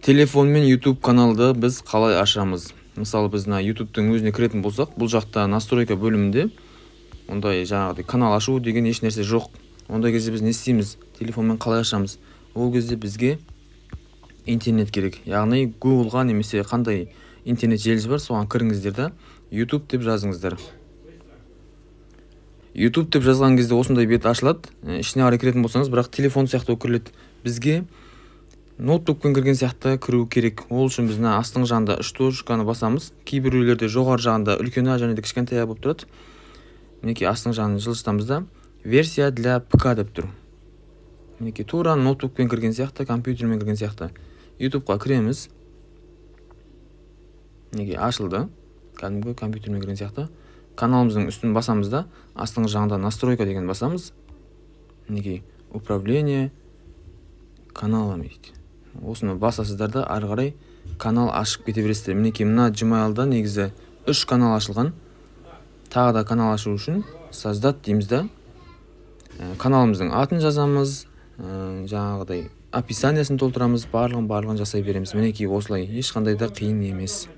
Телефонмен YouTube каналды біз қалай ашамыз? Мысалы біз YouTube'тың өзіне кіретін болсақ, бұл жақта настройка бөлімінде ондай жаңағыдай канал ашу деген еш нәрсе жоқ. Ондай кезде біз не істейміз? Телефонмен қалай ашамыз? Ол кезде бізге интернет керек. Яғни Google-ға немесе қандай интернет желісі бар, соған кіріңіздер да YouTube деп жазыңыздар. YouTube деп жазған кезде осындай бет ашылады. Ішіне қарай кіретін болсаңыз, бірақ телефон сияқты кіріледі. Бізге ноутбукпен кірген сияқты кіру керек. Ол үшін біз астың жағында 3 точканы басамыз. Кейбіреулерде жоғары жағында үлкен А және де кішкентай А болып тұрады. Мінекей астың жағын жылжытамыз да версия для ПК деп тұр. Мінекей тура ноутбукпен кірген сияқты, компьютермен кірген сияқты. YouTube-қа кіреміз. Мінекей ашылды. Кәдімгі компьютермен кірген сияқты. Каналымыздың үстін басамыз да астың жағында настройка деген басамыз. Мінекей управление каналами дейді. Осыны басасыздар да ары қарай канал ашып кете бересіздер. Мінекей мына Gmail-да негізі 3 канал ашылған. Тағы да канал ашу үшін создать дейміз да. Каналымыздың атын жазамыз, жаңағыдай описаниясын толтырамыз, барлығын жасай береміз. Мінекей осылай, ешқандай да қиын емес.